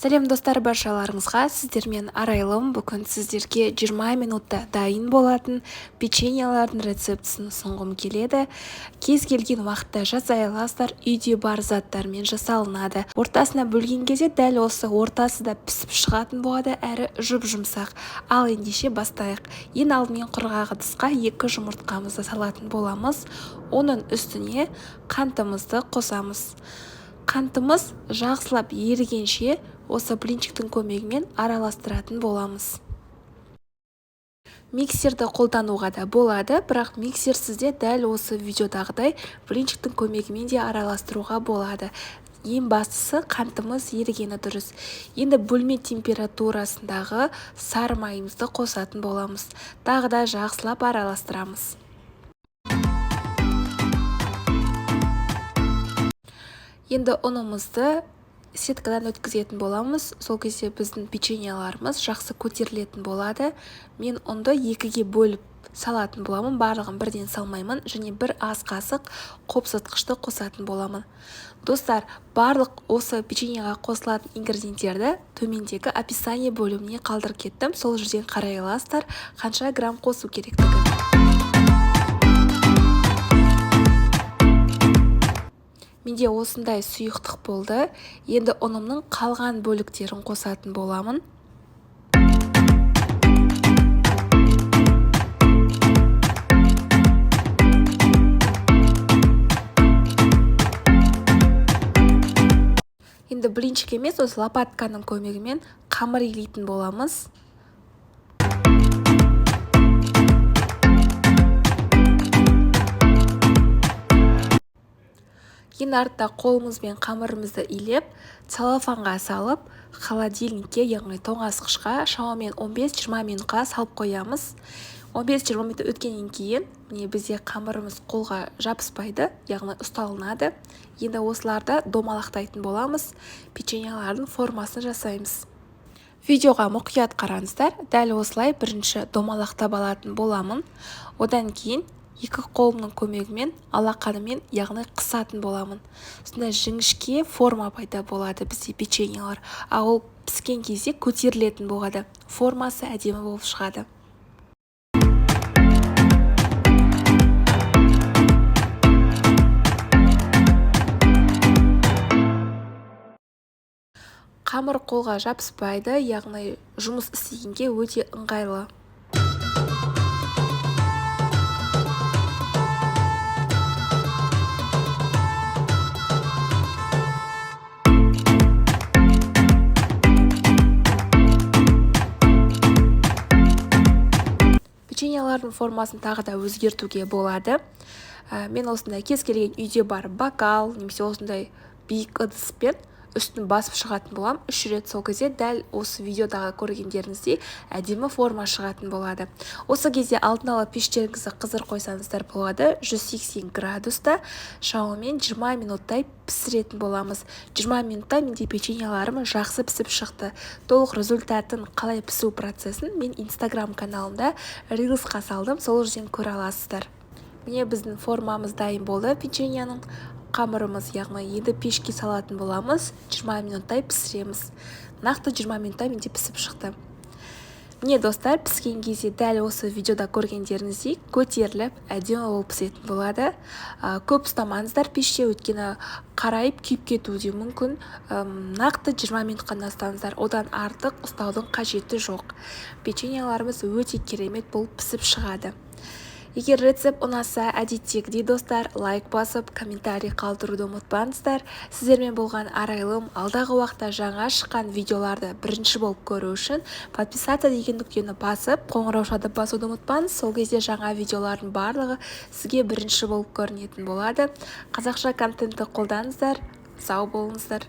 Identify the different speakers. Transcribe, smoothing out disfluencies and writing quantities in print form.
Speaker 1: Сәлем достар, баршаларыңызға. Сіздермен Арайлым. Бүгін сіздерге 20 минутта дайын болатын печеньелардың рецептісін ұсынғым келеді. Кез келген уақытта жасай аласыздар, үйде бар заттармен жасалынады. Ортасына бөлген кезде дәл осы ортасы да пісіп шығатын болады, әрі жұп-жұмсақ. Ал ендеше бастайық. Ең алдымен құрғақ ыдысқа 2 жұмыртқамызды салатын боламыз. Оның үстіне қантымызды қосамыз. Қантымыз жақсылап ерігенше осы блинчиктің көмегімен араластыратын боламыз. Миксерді қолдануға да болады, бірақ миксерсізде дәл осы видеодағыдай блинчиктің көмегімен де араластыруға болады. Ең бастысы қантымыз ерігені дұрыс. Енді бөлме температурасындағы сары майымызды қосатын боламыз. Тағы да жақсылап араластырамыз. Енді ұнымызды сеткадан өткізетін боламыз. Сол кезде біздің печеньеларымыз жақсы көтерілетін болады. Мен ұнды 2-ге бөліп салатын боламын. Барлығын бірден салмаймын және 1 ас қасық қопсытқышты қосатын боламын. Достар, барлық осы печеньеға қосылатын ингредиенттерді төмендегі описание бөліміне қалдырып кеттім. Сол жерден қарай аласыздар, қанша грамм қосу керектігі. Менде осындай сұйықтық болды. Енді ұнымның қалған бөліктерін қосатын боламын. Енді блинчик емес, осы лопатканың көмегімен қамыр илейтін боламыз. Ең артта қолымызбен қамырымызды илеп, целлофанға салып, холодильникке, яғни тоңазытқышқа шамамен 15-20 минутқа салып қоямыз. 15-20 минут өткеннен кейін, бізде қамырымыз қолға жабыспайды, яғни ұсталынады. Енді осыларды домалақтайтын боламыз, печеньелардың формасын жасаймыз. Видеоға мұқият қараңыздар, дәл осылай бірінші домалақтап алатын боламын. Одан кейін 2 қолымның көмегімен алақанымен, яғни қысатын боламын. Сонда жіңішке форма пайда болады бізде печеньелар. Ол піскен кезде көтерілетін болады. Формасы әдемі болып шығады. Қамыр қолға жабыспайды, яғни жұмыс істегенге өте ыңғайлы. Печеньелардың формасын тағы да өзгертуге болады. Мен осындай кез келген үйде бар бокал, немесе осындай биік ыдыспен үстін басып шығатын болам. 3 рет, сол кезде дәл осы видеодағы көргендеріңіздей әдемі форма шығатын болады. Осы кезде алдын ала пештеріңізді қызыр қойсаңыздар болады. 180 градуста шамамен 20 минуттай пісіретін боламыз. 20 минутта менде печеньеларым жақсы пісіп шықты. Толық результатын, қалай пісу процесін мен Instagram каналымда рилсқа салдым, сол жерден көре аласыздар. Міне біздің формамыз дайын болды. Печеньенің қамырымыз, яғни енді пешке салатын боламыз. 20 минуттай пісіреміз. Нақты 20 минутта менде пісіп шықты. Міне достар, піскен кезде дәл осы видеода көргендеріңіздей көтеріліп, әдемі болып пісетін болады. Көп ұстамаңыздар пеште, өйткені қарайып күйіп кетуі мүмкін. Нақты 20 минутқа ұстаңыздар. Одан артық ұстаудың қажеті жоқ. Печеньеларымыз өте керемет болып пісіп шығады. Егер рецепт ұнаса, әдеттегідей достар, лайк басып, комментарий қалдыруды ұмытпаңыздар. Сіздермен болған Арайлым. Алдағы уақытта жаңа шыққан видеоларды бірінші болып көру үшін подписаться деген нүктені басып, қоңыраушады басуды ұмытпаңыз. Сол кезде жаңа видеолардың барлығы сізге бірінші болып көрінетін болады. Қазақша контентті қолданыңыздар. Сау болыңыздар.